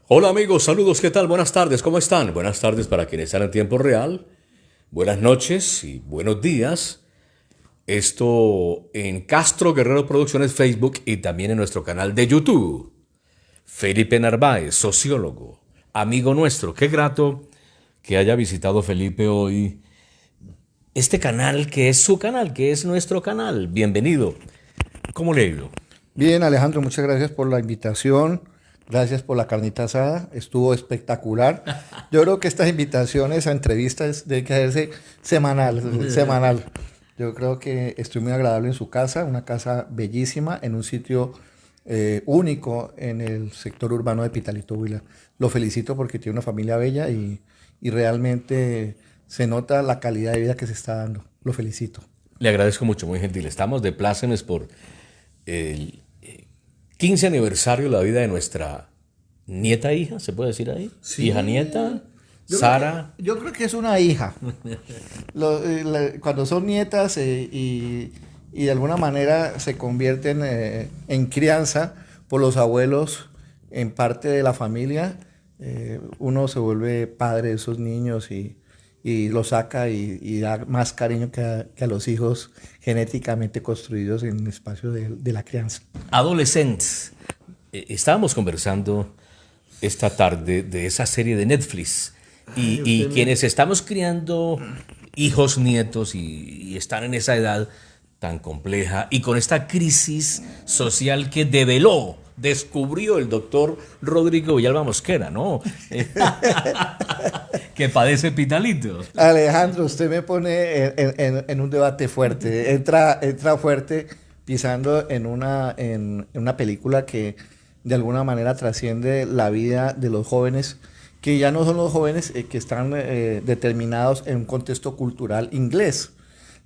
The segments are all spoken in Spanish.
Hola amigos, saludos, ¿qué tal? Buenas tardes, ¿cómo están? Buenas tardes para quienes están en tiempo real, buenas noches y buenos días. Esto en Castro Guerrero Producciones Facebook y también en nuestro canal de YouTube. Felipe Narváez, sociólogo, amigo nuestro, qué grato que haya visitado Felipe hoy este canal que es su canal, que es nuestro canal. Bienvenido. ¿Cómo le ha ido? Bien, Alejandro, muchas gracias por la invitación. Gracias por la carnita asada. Estuvo espectacular. Yo creo que estas invitaciones a entrevistas deben que hacerse semanal, semanal. Yo creo que estoy muy agradable en su casa, una casa bellísima, en un sitio único en el sector urbano de Pitalito Huila. Lo felicito porque tiene una familia bella y realmente se nota la calidad de vida que se está dando. Lo felicito. Le agradezco mucho, muy gentil. Estamos de plácemes por el 15 aniversario de la vida de nuestra nieta hija, ¿se puede decir ahí? Hija nieta, Sí, Sara. yo creo que es una hija. Cuando son nietas y de alguna manera se convierten en crianza por los abuelos en parte de la familia, uno se vuelve padre de esos niños y los saca y da más cariño que a los hijos genéticamente construidos en el espacio de la crianza. Adolescentes. Estábamos conversando esta tarde de esa serie de Netflix Ay, y usted me... quienes estamos criando hijos, nietos y están en esa edad tan compleja y con esta crisis social que descubrió el doctor Rodrigo Villalba Mosquera, ¿no? Que padece Pitalito. Alejandro, usted me pone en un debate fuerte. Entra fuerte pisando en una película que de alguna manera trasciende la vida de los jóvenes, que ya no son los jóvenes que están determinados en un contexto cultural inglés.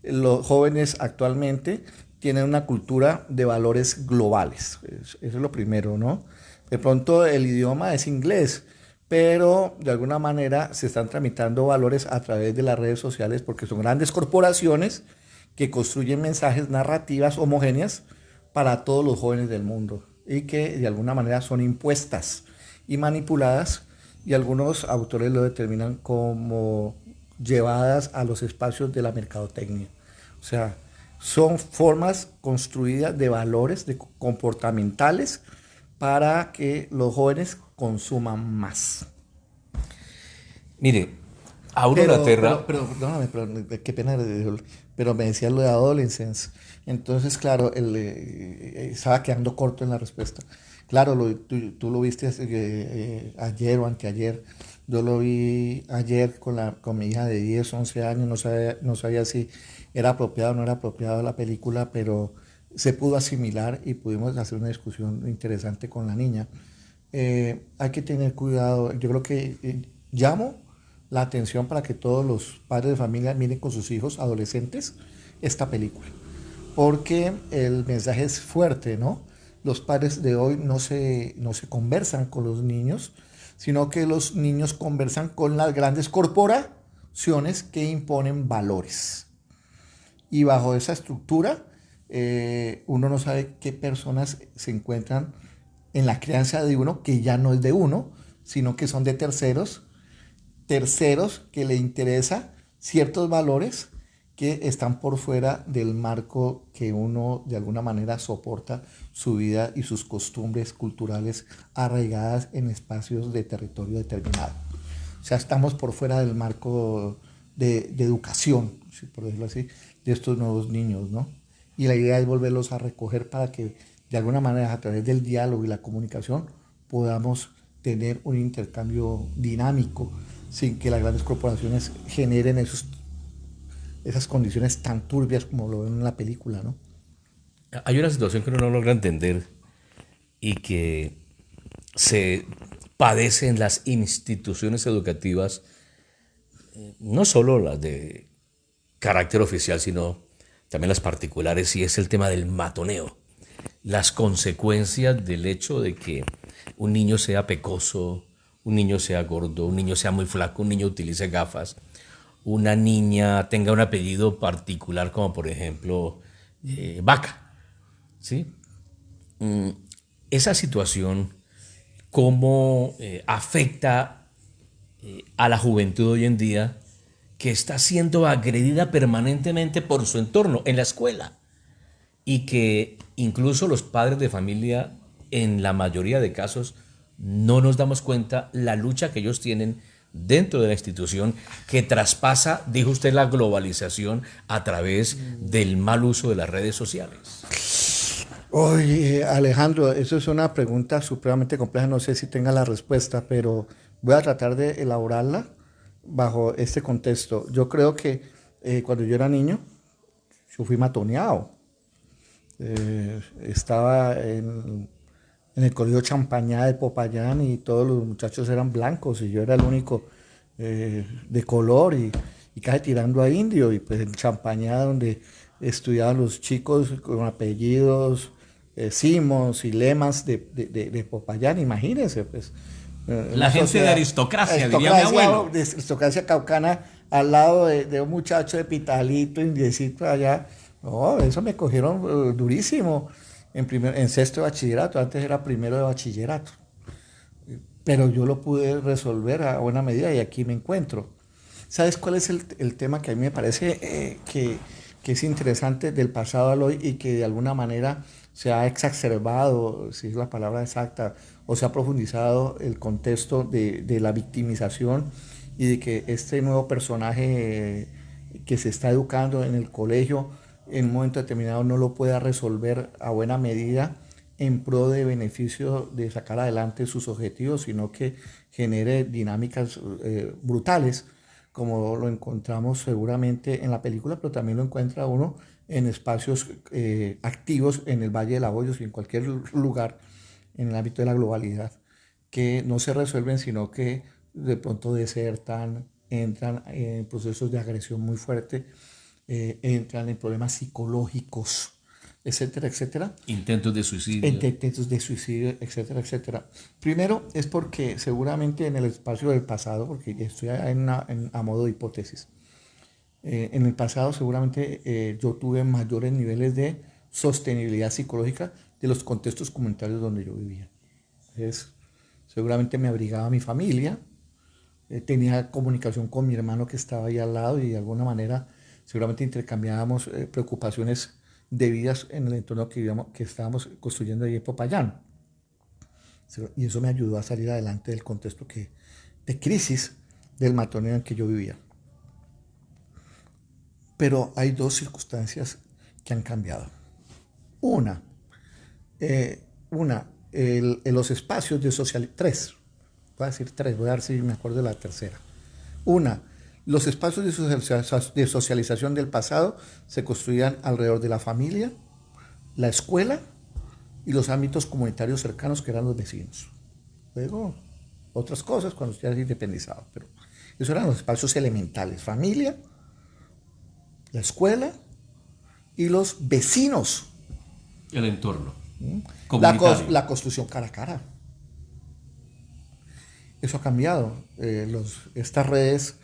Los jóvenes actualmente tienen una cultura de valores globales. Eso es lo primero, ¿no? De pronto el idioma es inglés, pero de alguna manera se están tramitando valores a través de las redes sociales porque son grandes corporaciones que construyen mensajes, narrativas homogéneas para todos los jóvenes del mundo y que de alguna manera son impuestas y manipuladas y algunos autores lo determinan como llevadas a los espacios de la mercadotecnia. O sea, son formas construidas de valores de comportamentales para que los jóvenes consuman más. Mire, Aurora Terra. Perdóname, qué pena, pero me decía lo de adolescence. Entonces, claro, estaba quedando corto en la respuesta. Claro, tú lo viste ayer o anteayer. Yo lo vi ayer con mi hija de 10 11 años. No sabía si era apropiado o no era apropiado la película, pero se pudo asimilar y pudimos hacer una discusión interesante con la niña. Hay que tener cuidado. Yo creo que llamo la atención para que todos los padres de familia miren con sus hijos adolescentes esta película. Porque el mensaje es fuerte, ¿no? Los padres de hoy no se conversan con los niños, sino que los niños conversan con las grandes corporaciones que imponen valores. Y bajo esa estructura, uno no sabe qué personas se encuentran en la crianza de uno, que ya no es de uno, sino que son de terceros que le interesa ciertos valores que están por fuera del marco que uno de alguna manera soporta su vida y sus costumbres culturales arraigadas en espacios de territorio determinado. O sea, estamos por fuera del marco de educación, por decirlo así, de estos nuevos niños, ¿no? Y la idea es volverlos a recoger para que de alguna manera a través del diálogo y la comunicación podamos tener un intercambio dinámico sin que las grandes corporaciones generen esas condiciones tan turbias como lo ven en la película, ¿no? Hay una situación que uno no logra entender y que se padece en las instituciones educativas, no solo las de carácter oficial, sino también las particulares, y es el tema del matoneo. Las consecuencias del hecho de que un niño sea pecoso, un niño sea gordo, un niño sea muy flaco, un niño utilice gafas, una niña tenga un apellido particular como por ejemplo Vaca, ¿sí? Esa situación cómo afecta a la juventud hoy en día, que está siendo agredida permanentemente por su entorno, en la escuela, y que incluso los padres de familia, en la mayoría de casos, no nos damos cuenta la lucha que ellos tienen dentro de la institución, que traspasa, dijo usted, la globalización a través del mal uso de las redes sociales. Oye, Alejandro, eso es una pregunta supremamente compleja, no sé si tenga la respuesta, pero voy a tratar de elaborarla bajo este contexto. Yo creo que cuando yo era niño, yo fui matoneado. Estaba en el colegio Champañá de Popayán y todos los muchachos eran blancos y yo era el único de color y casi tirando a indio. Y pues en Champañá, donde estudiaban los chicos con apellidos Simons y Lemas de Popayán, imagínense, pues. La gente de sociedad, aristocracia, diría mi abuelo. de aristocracia caucana al lado de un muchacho de Pitalito, indiecito allá. No, eso me cogieron durísimo en sexto de bachillerato, antes era primero de bachillerato. Pero yo lo pude resolver a buena medida y aquí me encuentro. ¿Sabes cuál es el tema que a mí me parece que es interesante del pasado al hoy y que de alguna manera se ha exacerbado, si es la palabra exacta, o se ha profundizado el contexto de la victimización y de que este nuevo personaje que se está educando en el colegio en un momento determinado no lo pueda resolver a buena medida en pro de beneficio de sacar adelante sus objetivos, sino que genere dinámicas brutales, como lo encontramos seguramente en la película, pero también lo encuentra uno en espacios activos en el Valle de la Hoyos y en cualquier lugar en el ámbito de la globalidad, que no se resuelven, sino que de pronto desertan, entran en procesos de agresión muy fuerte, entran en problemas psicológicos, etcétera, etcétera. Intentos de suicidio. Intentos de suicidio, etcétera, etcétera. Primero es porque seguramente en el espacio del pasado, porque estoy a modo de hipótesis, en el pasado seguramente yo tuve mayores niveles de sostenibilidad psicológica de los contextos comunitarios donde yo vivía. Entonces, seguramente me abrigaba mi familia, tenía comunicación con mi hermano que estaba ahí al lado y de alguna manera seguramente intercambiábamos preocupaciones debidas en el entorno que estábamos construyendo ahí en Popayán. Y eso me ayudó a salir adelante del contexto de crisis del matoneo en que yo vivía. Pero hay dos circunstancias que han cambiado. Una, los espacios de socialización, tres, voy a decir tres, voy a ver si me acuerdo de la tercera. Una, los espacios de socialización del pasado se construían alrededor de la familia, la escuela y los ámbitos comunitarios cercanos que eran los vecinos. Luego, otras cosas cuando ya era independizado, pero esos eran los espacios elementales, familia, la escuela y los vecinos. El entorno. La construcción cara a cara. Eso ha cambiado. Estas redes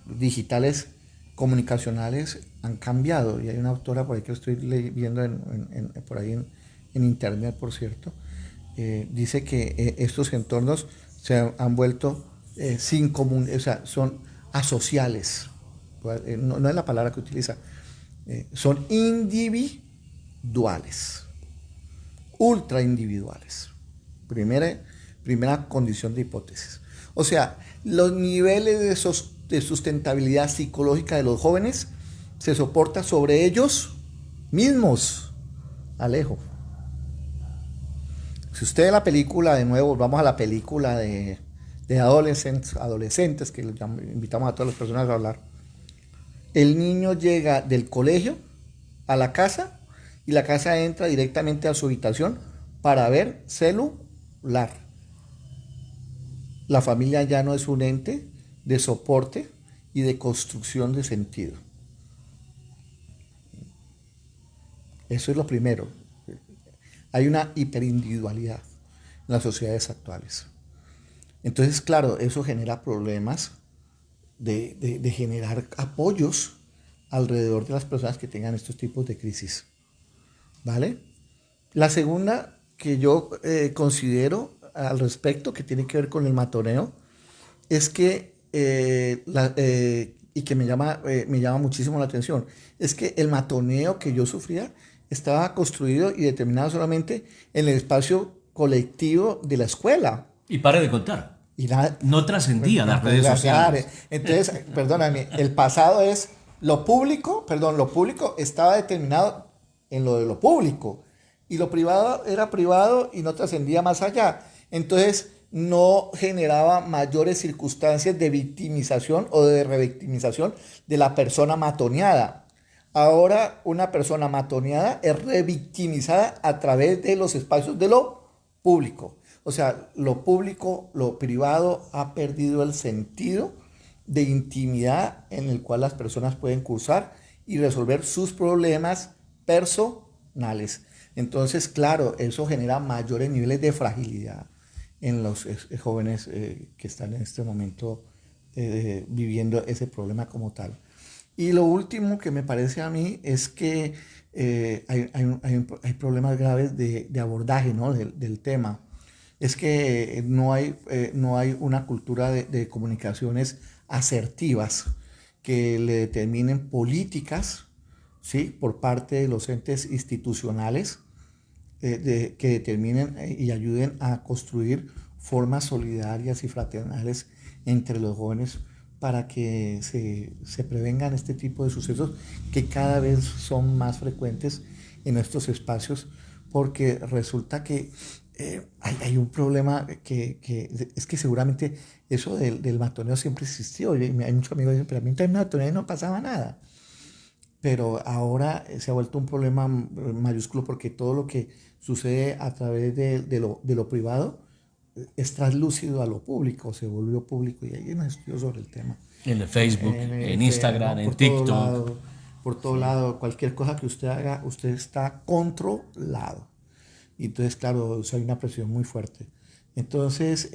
digitales comunicacionales han cambiado y hay una autora por ahí que estoy viendo por ahí en internet, por cierto, dice que estos entornos se han vuelto sin común, o sea, son asociales, no es la palabra que utiliza, son individuales, ultra individuales. Primera condición de hipótesis. O sea, los niveles de sustentabilidad psicológica de los jóvenes se soporta sobre ellos mismos. Alejo. Si usted ve la película, de nuevo, vamos a la película de adolescentes, que invitamos a todas las personas a hablar. El niño llega del colegio a la casa y la casa entra directamente a su habitación para ver celular. La familia ya no es un ente de soporte y de construcción de sentido. Eso es lo primero. Hay una hiperindividualidad en las sociedades actuales. Entonces, claro, eso genera problemas de generar apoyos alrededor de las personas que tengan estos tipos de crisis. ¿Vale? La segunda que yo considero al respecto que tiene que ver con el matoneo es que, y que me llama muchísimo la atención, es que el matoneo que yo sufría estaba construido y determinado solamente en el espacio colectivo de la escuela. Y pare de contar. Y nada, No trascendía las redes sociales. entonces, perdóname, el pasado es lo público estaba determinado en lo de lo público y lo privado era privado y no trascendía más allá. Entonces, no generaba mayores circunstancias de victimización o de revictimización de la persona matoneada. Ahora, una persona matoneada es revictimizada a través de los espacios de lo público. O sea, lo público, lo privado ha perdido el sentido de intimidad en el cual las personas pueden cursar y resolver sus problemas personales. Entonces, claro, eso genera mayores niveles de fragilidad en los jóvenes que están en este momento viviendo ese problema como tal. Y lo último que me parece a mí es que hay problemas graves de abordaje, ¿no? del tema. Es que no hay una cultura de comunicaciones asertivas que le determinen políticas, ¿sí? Por parte de los entes institucionales que determinen y ayuden a construir formas solidarias y fraternales entre los jóvenes para que se prevengan este tipo de sucesos que cada vez son más frecuentes en estos espacios, porque resulta que hay un problema que es que seguramente eso del matoneo siempre existió. Hay muchos amigos que dicen, pero a mí también me matoneo y no pasaba nada. Pero ahora se ha vuelto un problema mayúsculo porque todo lo que sucede a través de lo privado es translúcido a lo público, se volvió público y hay un estudio sobre el tema. En el Facebook, en Instagram, ¿no? en TikTok. Por todo lado, cualquier cosa que usted haga, usted está controlado. Y entonces, claro, o sea, hay una presión muy fuerte. Entonces,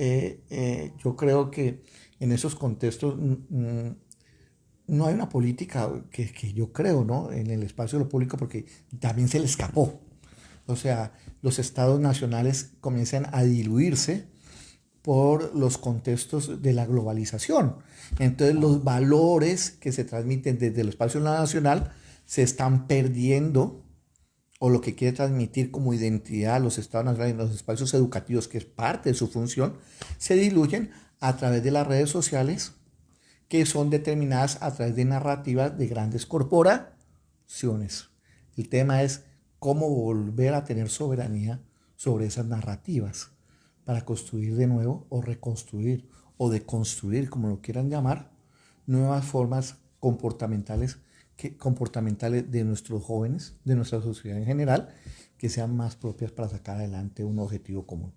yo creo que en esos contextos no hay una política que yo creo, ¿no? En el espacio de lo público, porque también se le escapó. O sea, los estados nacionales comienzan a diluirse por los contextos de la globalización. Entonces, los valores que se transmiten desde el espacio nacional se están perdiendo, o lo que quiere transmitir como identidad a los estados nacionales en los espacios educativos, que es parte de su función, se diluyen a través de las redes sociales, que son determinadas a través de narrativas de grandes corporaciones. El tema es cómo volver a tener soberanía sobre esas narrativas para construir de nuevo o reconstruir o deconstruir, como lo quieran llamar, nuevas formas comportamentales de nuestros jóvenes, de nuestra sociedad en general, que sean más propias para sacar adelante un objetivo común.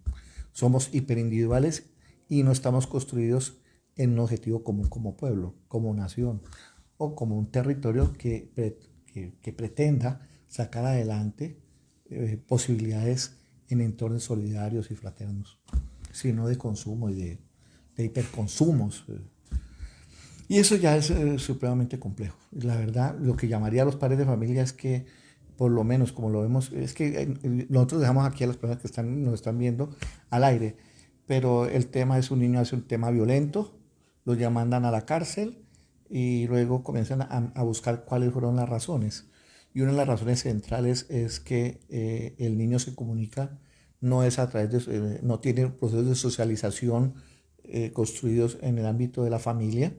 Somos hiperindividuales y no estamos construidos en un objetivo común como pueblo, como nación o como un territorio que pretenda sacar adelante posibilidades en entornos solidarios y fraternos, sino de consumo y de hiperconsumos. Y eso ya es supremamente complejo. La verdad, lo que llamaría a los padres de familia es que, por lo menos como lo vemos, es que nosotros dejamos aquí a las personas que nos están viendo al aire, pero el tema es un niño, es un tema violento, los ya mandan a la cárcel y luego comienzan a buscar cuáles fueron las razones. Y una de las razones centrales es que el niño se comunica, no es a través de, no tiene procesos de socialización construidos en el ámbito de la familia,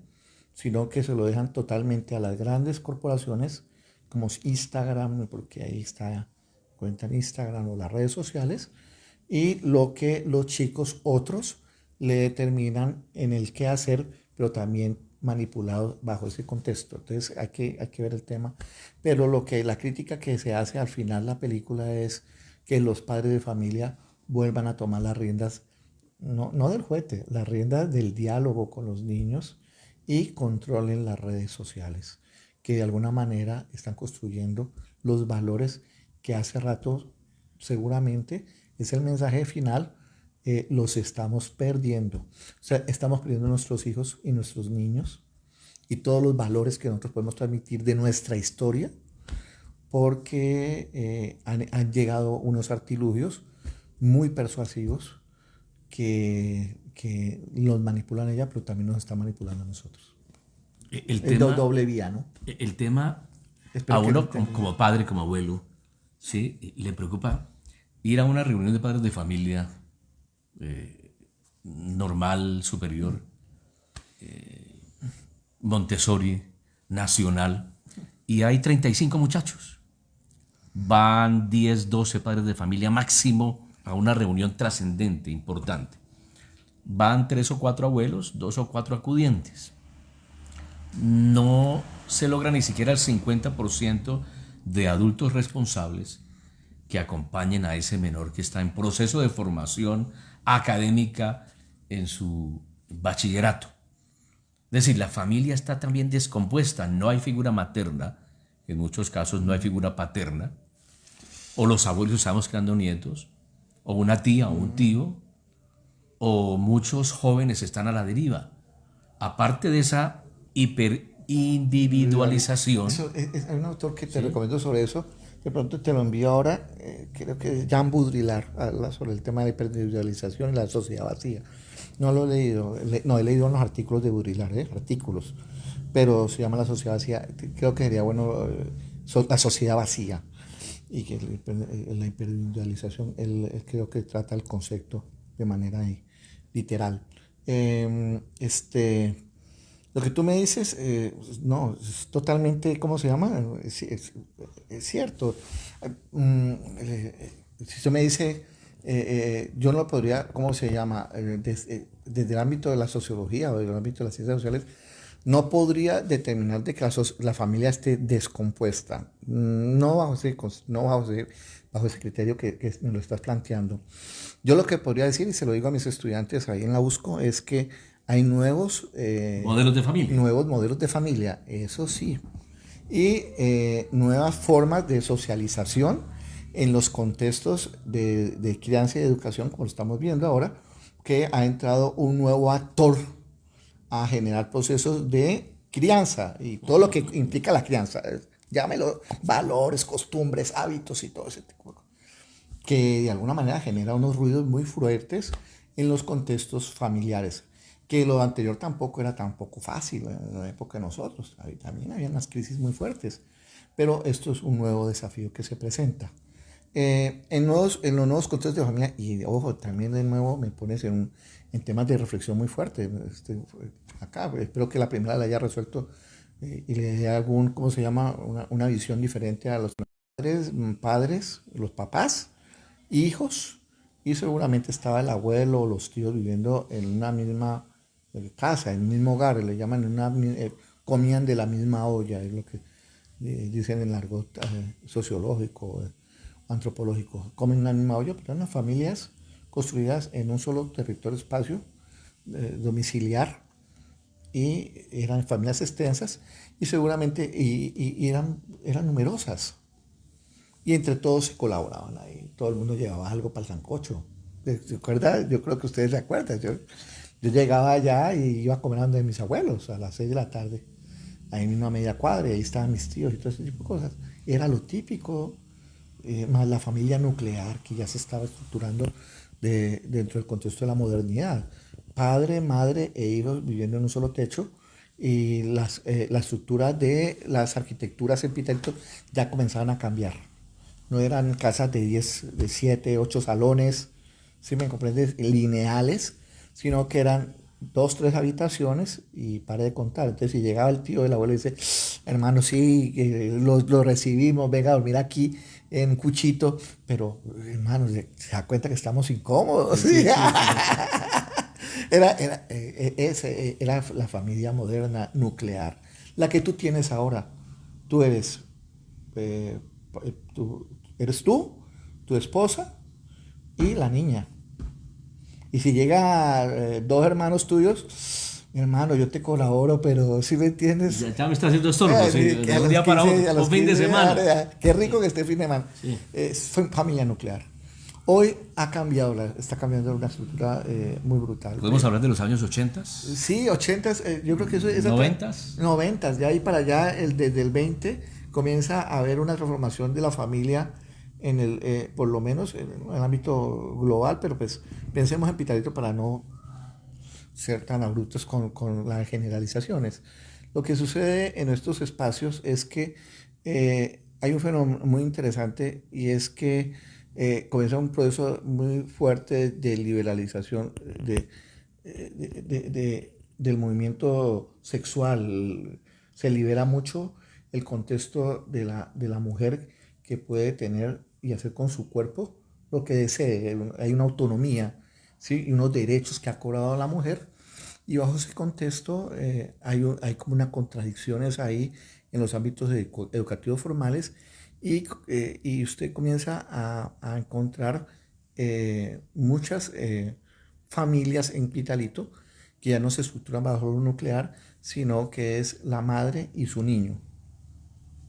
sino que se lo dejan totalmente a las grandes corporaciones como Instagram, porque ahí está cuenta en Instagram o las redes sociales, y lo que los chicos otros le determinan en el qué hacer, pero también manipulados bajo ese contexto. Entonces hay que ver el tema. Pero la crítica que se hace al final de la película es que los padres de familia vuelvan a tomar las riendas, no del juguete, las riendas del diálogo con los niños y controlen las redes sociales, que de alguna manera están construyendo los valores que hace rato seguramente es el mensaje final, los estamos perdiendo. O sea, estamos perdiendo nuestros hijos y nuestros niños y todos los valores que nosotros podemos transmitir de nuestra historia, porque han llegado unos artilugios muy persuasivos que los manipulan a ella, pero también nos están manipulando a nosotros. El tema, doble vía, ¿no? el tema Espero a que uno no tenga- como padre, como abuelo, ¿sí? Le preocupa ir a una reunión de padres de familia normal, superior, Montessori, nacional, y hay 35 muchachos. Van 10, 12 padres de familia máximo a una reunión trascendente, importante. Van 3 o 4 abuelos, 2 o 4 acudientes. No se logra ni siquiera el 50% de adultos responsables que acompañen a ese menor que está en proceso de formación académica en su bachillerato. Es decir, la familia está también descompuesta, no hay figura materna, en muchos casos no hay figura paterna, o los abuelos estamos creando nietos, o una tía o un tío, o muchos jóvenes están a la deriva. Aparte de esa hiperindividualización. Hay un autor que te recomiendo sobre eso, de pronto te lo envío ahora, creo que es Jean Baudrillard, habla sobre el tema de la hiperindividualización y la sociedad vacía. No lo he leído, no he leído los artículos de Baudrillard, artículos, pero se llama La sociedad vacía. Creo que sería bueno la sociedad vacía, y que la hiperindividualización, él creo que trata el concepto de manera literal. Lo que tú me dices, no, es totalmente, ¿cómo se llama? Es cierto. Si usted me dice, yo no lo podría, ¿cómo se llama? Desde el ámbito de la sociología o del ámbito de las ciencias sociales, no podría determinar de que la familia esté descompuesta. No bajo ese criterio que me lo estás planteando. Yo lo que podría decir, y se lo digo a mis estudiantes ahí en la USCO, es que hay nuevos modelos de familia. Nuevos modelos de familia, eso sí. Y nuevas formas de socialización en los contextos de crianza y de educación, como lo estamos viendo ahora, que ha entrado un nuevo actor a generar procesos de crianza y todo lo que implica la crianza. Llámelo valores, costumbres, hábitos y todo ese tipo de cosas, que de alguna manera genera unos ruidos muy fuertes en los contextos familiares. Que lo anterior tampoco era tampoco fácil en la época de nosotros. También había unas crisis muy fuertes. Pero esto es un nuevo desafío que se presenta. En los nuevos contextos de familia, y ojo, también de nuevo me pones en temas de reflexión muy fuerte. Acá, espero que la primera la haya resuelto y le dé algún, ¿cómo se llama? Una visión diferente a los padres, los papás, hijos, y seguramente estaba el abuelo o los tíos viviendo en una misma casa, en el mismo hogar, le llaman comían de la misma olla, es lo que dicen en el argot sociológico, antropológico, comen en la misma olla, pero eran familias construidas en un solo territorio, espacio domiciliar, y eran familias extensas y seguramente eran numerosas, y entre todos se colaboraban ahí, todo el mundo llevaba algo para el sancocho. ¿Se acuerda? Yo creo que ustedes se acuerdan. Yo llegaba allá y iba a comer a donde mis abuelos a las 6 de la tarde, ahí mismo a media cuadra, y ahí estaban mis tíos y todo ese tipo de cosas. Era lo típico, más la familia nuclear que ya se estaba estructurando dentro del contexto de la modernidad. Padre, madre e hijos viviendo en un solo techo, y la estructura de las arquitecturas epitelitos ya comenzaban a cambiar. No eran casas de 7, 8 salones, ¿sí me comprendes? Lineales, sino que eran 2, 3 habitaciones y pare de contar. Entonces, si llegaba el tío, el abuelo dice, hermano, sí, lo recibimos, venga a dormir aquí en Cuchito, pero hermano, se da cuenta que estamos incómodos. Sí. Era la familia moderna nuclear. La que tú tienes ahora, tú eres, tú, tu esposa y la niña. Y si llega 2 hermanos tuyos, mi hermano, yo te colaboro, pero ¿sí me entiendes? Ya me está haciendo estorbo, de un día para otro, un fin de semana. Qué rico que esté fin de semana. Sí. Fue familia nuclear. Hoy está cambiando una estructura muy brutal. ¿Podemos hablar de los años 80? Sí, 80, yo creo que eso es... 90. 90, de ahí para allá, desde el 20, comienza a haber una transformación de la familia por lo menos en el ámbito global, pero pues pensemos en Pitalito para no ser tan abruptos con las generalizaciones. Lo que sucede en estos espacios es que hay un fenómeno muy interesante y es que comienza un proceso muy fuerte de liberalización del movimiento sexual. Se libera mucho el contexto de la mujer que puede tener y hacer con su cuerpo lo que desee. Hay una autonomía, ¿sí? Y unos derechos que ha cobrado la mujer. Y bajo ese contexto hay como unas contradicciones ahí en los ámbitos educativos formales y usted comienza a encontrar muchas familias en Pitalito que ya no se estructuran bajo lo nuclear, sino que es la madre y su niño.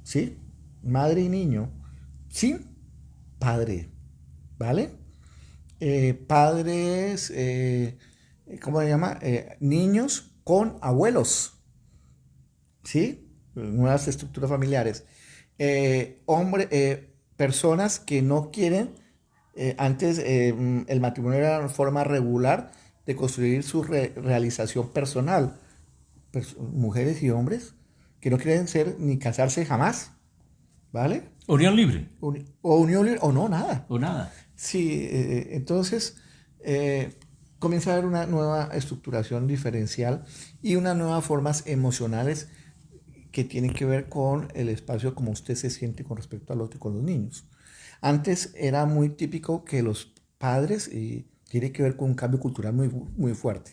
¿Sí? Madre y niño sin padre, ¿vale? Padres, ¿cómo se llama? Niños con abuelos, ¿sí? Nuevas estructuras familiares. Personas que no quieren, antes el matrimonio era una forma regular de construir su realización personal. Mujeres y hombres que no quieren ser ni casarse jamás, ¿vale? Unión libre. O unión libre o no, nada. O nada. Sí, entonces comienza a haber una nueva estructuración diferencial y unas nuevas formas emocionales que tienen que ver con el espacio como usted se siente con respecto al otro y con los niños. Antes era muy típico que los padres, y tiene que ver con un cambio cultural muy fuerte,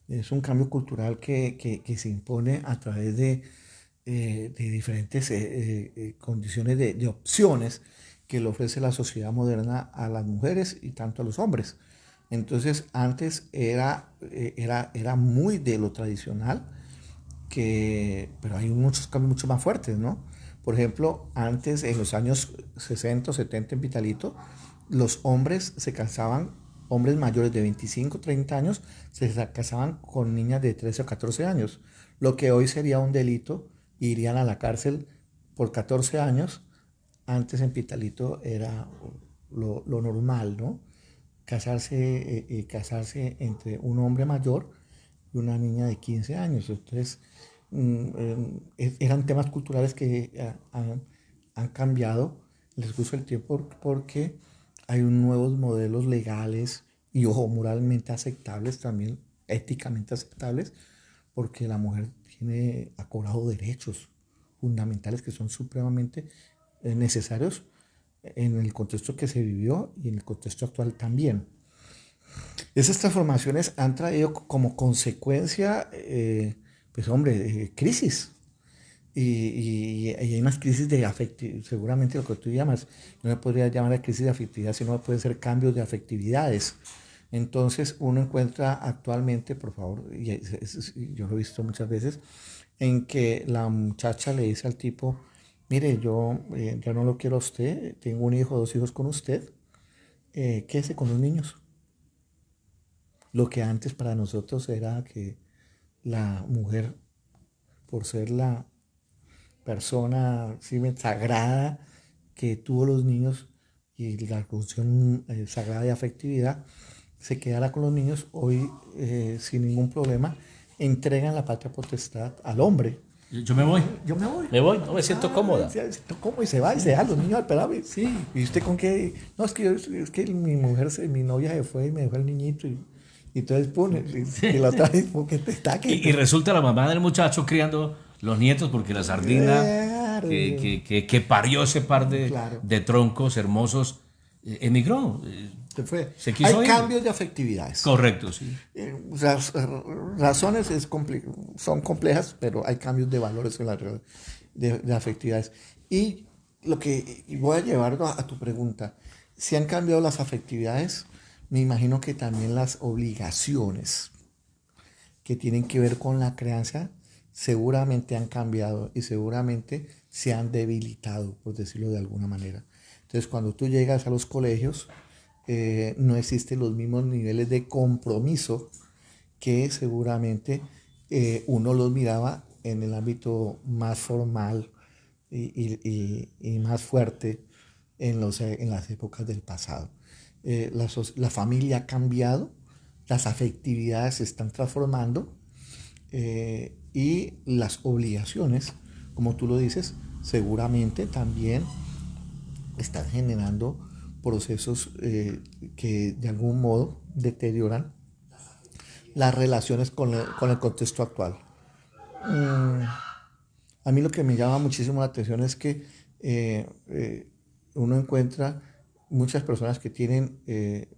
es un cambio cultural que se impone a través de diferentes condiciones de opciones que le ofrece la sociedad moderna a las mujeres y tanto a los hombres. Entonces, antes era muy de lo tradicional, pero hay muchos cambios mucho más fuertes, ¿no? Por ejemplo, antes, en los años 60 o 70 en Pitalito, los hombres se casaban, hombres mayores de 25 30 años, se casaban con niñas de 13 o 14 años, lo que hoy sería un delito, irían a la cárcel por 14 años. Antes en Pitalito era lo normal, ¿no? Casarse entre un hombre mayor y una niña de 15 años. Entonces, eran temas culturales que han cambiado en el curso del tiempo porque hay nuevos modelos legales y, ojo, moralmente aceptables también, éticamente aceptables, porque la mujer ha cobrado derechos fundamentales que son supremamente necesarios en el contexto que se vivió y en el contexto actual también. Esas transformaciones han traído como consecuencia, pues hombre, crisis. Y hay unas crisis de afectividad, seguramente lo que tú llamas, no me podría llamar a crisis de afectividad, sino pueden ser cambios de afectividades. Entonces uno encuentra actualmente, por favor, yo lo he visto muchas veces, en que la muchacha le dice al tipo, mire, yo ya no lo quiero a usted, tengo un hijo, dos hijos con usted, quédese con los niños. Lo que antes para nosotros era que la mujer, por ser la persona ¿sí? Sagrada que tuvo los niños y la función sagrada de afectividad, se quedara con los niños, hoy sin ningún problema entregan la patria potestad al hombre. Yo me voy. Yo me voy. Me voy, no me siento cómoda. Se siento cómodo y se va y se da los niños al pelado. Sí. ¿Y usted con qué? No, es que mi mujer, mi novia se fue y me dejó el niñito y entonces pone y la otra vez porque te está que Y resulta la mamá del muchacho criando los nietos porque la sardina claro, que parió ese par claro. de troncos hermosos emigró. Se fue. Se quiso Hay ir. cambios de afectividades. Correcto, sí. Las razones son complejas, pero hay cambios de valores en de afectividades. Y lo que y voy a llevarlo a tu pregunta, si han cambiado las afectividades, me imagino que también las obligaciones que tienen que ver con la crianza seguramente han cambiado y seguramente se han debilitado, por decirlo de alguna manera. Entonces, cuando tú llegas a los colegios, no existen los mismos niveles de compromiso que seguramente uno los miraba en el ámbito más formal y más fuerte en las épocas del pasado. La familia ha cambiado, las afectividades se están transformando y las obligaciones, como tú lo dices, seguramente también están generando procesos que de algún modo deterioran las relaciones con el contexto actual. Mm, a mí lo que me llama muchísimo la atención es que uno encuentra muchas personas que tienen,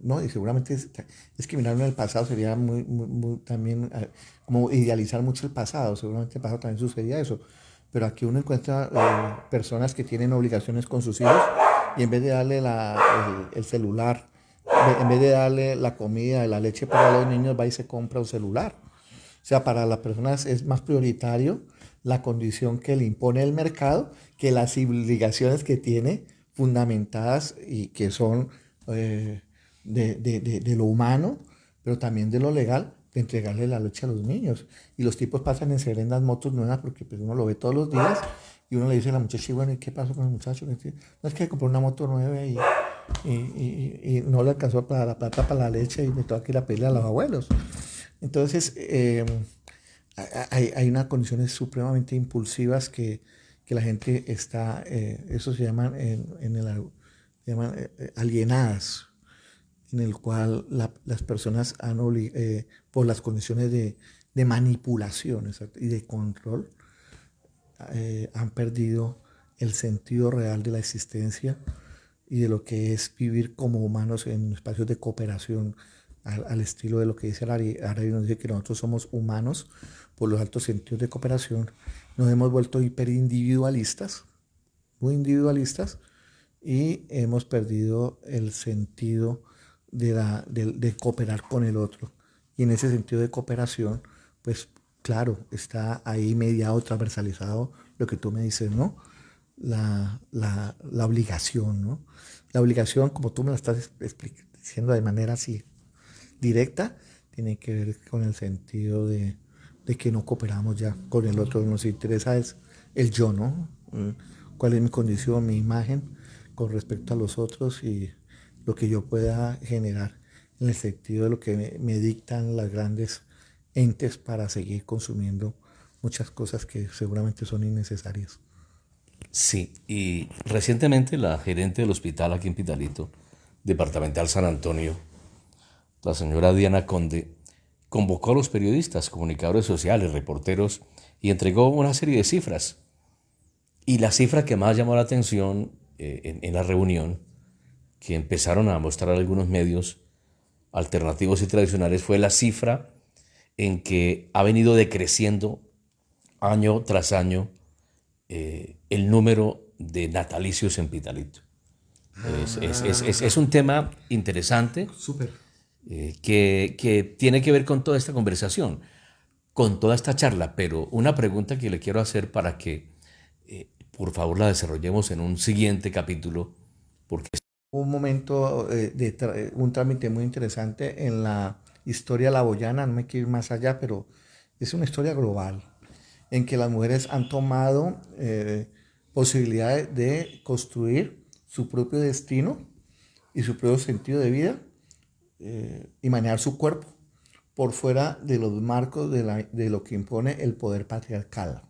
no, y seguramente es que mirar en el pasado sería también como idealizar mucho el pasado, seguramente en el pasado también sucedía eso, pero aquí uno encuentra personas que tienen obligaciones con sus hijos y en vez de darle el celular, en vez de darle la comida y la leche para los niños, va y se compra un celular. O sea, para las personas es más prioritario la condición que le impone el mercado que las obligaciones que tiene fundamentadas y que son de lo humano, pero también de lo legal, de entregarle la leche a los niños. Y los tipos pasan en serendas motos nuevas porque pues, uno lo ve todos los días y uno le dice a la muchacha, bueno, ¿y qué pasó con el muchacho? No es que compró una moto nueva y no le alcanzó para la plata para la leche y me toca ir a pedirle a los abuelos. Entonces, hay unas condiciones supremamente impulsivas que la gente está, eso se llaman, se llaman alienadas, en el cual las personas por las condiciones de manipulación, ¿exacto?, y de control, han perdido el sentido real de la existencia y de lo que es vivir como humanos en espacios de cooperación, al estilo de lo que dice Arabi nos dice que nosotros somos humanos por los altos sentidos de cooperación. Nos hemos vuelto hiperindividualistas, muy individualistas, y hemos perdido el sentido de cooperar con el otro. Y en ese sentido de cooperación, pues claro, está ahí mediado, transversalizado lo que tú me dices, ¿no? La obligación, ¿no? La obligación, como tú me la estás diciendo de manera así directa, tiene que ver con el sentido de que no cooperamos ya con el otro. Nos interesa es el yo, ¿no? Cuál es mi condición, mi imagen con respecto a los otros y lo que yo pueda generar en el sentido de lo que me dictan las grandes entes para seguir consumiendo muchas cosas que seguramente son innecesarias. Sí, y recientemente la gerente del hospital aquí en Pitalito, departamental San Antonio, la señora Diana Conde, convocó a los periodistas, comunicadores sociales, reporteros y entregó una serie de cifras. Y la cifra que más llamó la atención en la reunión, que empezaron a mostrar algunos medios alternativos y tradicionales, fue la cifra en que ha venido decreciendo año tras año el número de natalicios en Pitalito. Es un tema interesante Súper. que tiene que ver con toda esta conversación, con toda esta charla, pero una pregunta que le quiero hacer para que por favor la desarrollemos en un siguiente capítulo, porque Un momento un trámite muy interesante en la historia laboyana, no me quiero ir más allá, pero es una historia global en que las mujeres han tomado posibilidades de construir su propio destino y su propio sentido de vida y manejar su cuerpo por fuera de los marcos de lo que impone el poder patriarcal,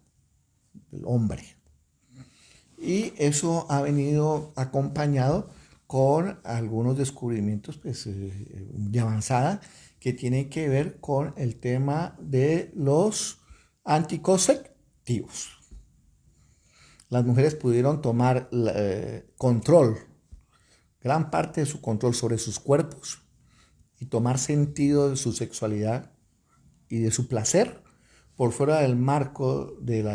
el hombre. Y eso ha venido acompañado con algunos descubrimientos pues, de avanzada que tienen que ver con el tema de los anticonceptivos. Las mujeres pudieron tomar control, gran parte de su control sobre sus cuerpos y tomar sentido de su sexualidad y de su placer por fuera del marco de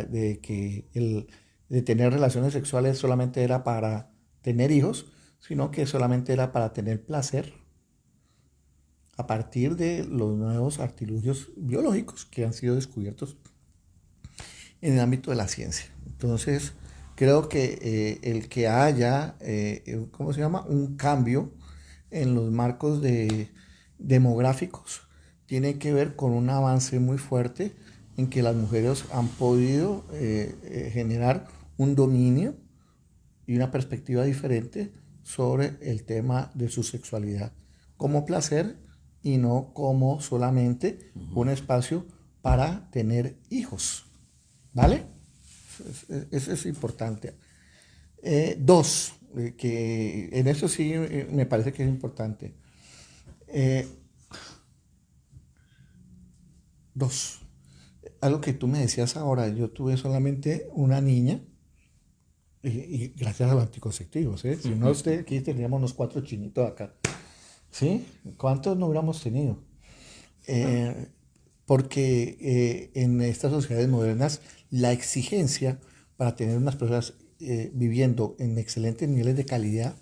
tener relaciones sexuales solamente era para tener hijos, sino que solamente era para tener placer a partir de los nuevos artilugios biológicos que han sido descubiertos en el ámbito de la ciencia. Entonces, creo que el que haya, ¿cómo se llama?, un cambio en los marcos demográficos tiene que ver con un avance muy fuerte en que las mujeres han podido generar un dominio y una perspectiva diferente sobre el tema de su sexualidad como placer y no como solamente un espacio para tener hijos. ¿Vale? Eso es importante. Dos, que en eso sí me parece que es importante. Eh, dos, algo que tú me decías ahora, yo tuve solamente una niña y gracias a los anticonceptivos, ¿eh? Si no, usted aquí tendríamos unos 4 chinitos acá. ¿Sí? ¿Cuántos no hubiéramos tenido? Eh, Porque en estas sociedades modernas la exigencia para tener unas personas viviendo en excelentes niveles de calidad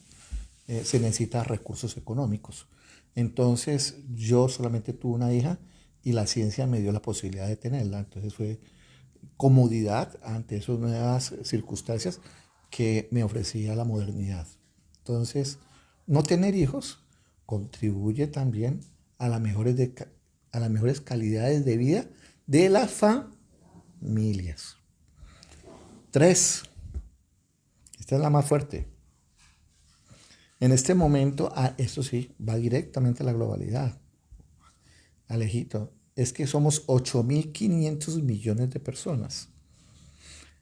se necesita recursos económicos. Entonces yo solamente tuve una hija y la ciencia me dio la posibilidad de tenerla. Entonces fue comodidad ante esas nuevas circunstancias que me ofrecía la modernidad. Entonces, no tener hijos contribuye también a a las mejores calidades de vida de las familias. Tres, esta es la más fuerte. En este momento, esto sí, va directamente a la globalidad. Alejito, es que somos 8.500 millones de personas.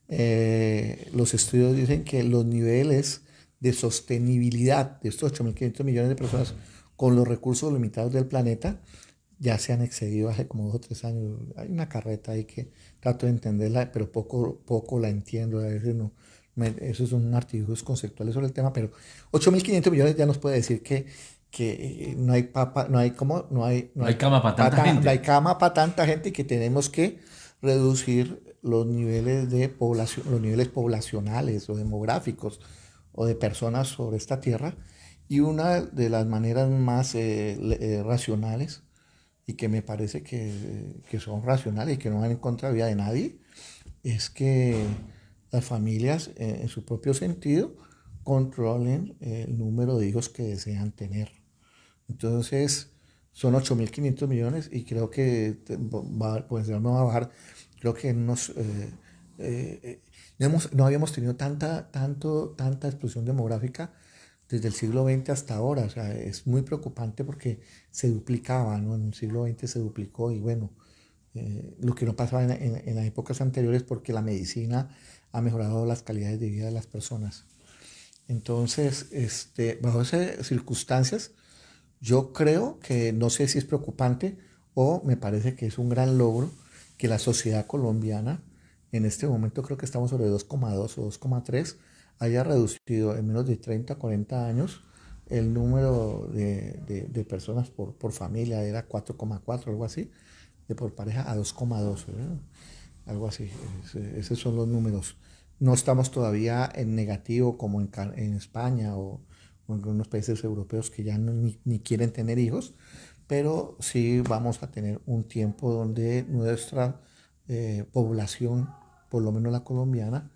Los estudios dicen que los niveles de sostenibilidad de estos 8.500 millones de personas con los recursos limitados del planeta ya se han excedido hace como 2 o 3 años. Hay una carreta ahí que trato de entenderla, pero poco la entiendo. A veces no. Esos son artilugios conceptuales sobre el tema, pero 8.500 millones ya nos puede decir que no hay papa, no hay como, No hay cama para tanta gente. no hay cama para tanta gente y que tenemos que reducir los niveles de población, los niveles poblacionales o demográficos o de personas sobre esta tierra. Y una de las maneras más racionales y que me parece que son racionales y que no van en contra de la vida de nadie, es que las familias, en su propio sentido, controlen el número de hijos que desean tener. Entonces, son 8.500 millones y creo que pues vamos a bajar, creo que no habíamos tenido tanta explosión demográfica desde el siglo XX hasta ahora. O sea, es muy preocupante porque se duplicaba, ¿no? En el siglo XX se duplicó y bueno, lo que no pasaba en las épocas anteriores porque la medicina ha mejorado las calidades de vida de las personas. Entonces, bajo esas circunstancias, yo creo que no sé si es preocupante o me parece que es un gran logro que la sociedad colombiana, en este momento creo que estamos sobre 2,2 o 2,3, haya reducido en menos de 30 a 40 años el número de personas por familia, era 4,4, algo así, de por pareja a 2,2, algo así, esos son los números. No estamos todavía en negativo como en España o en algunos países europeos que ya ni quieren tener hijos, pero sí vamos a tener un tiempo donde nuestra población, por lo menos la colombiana,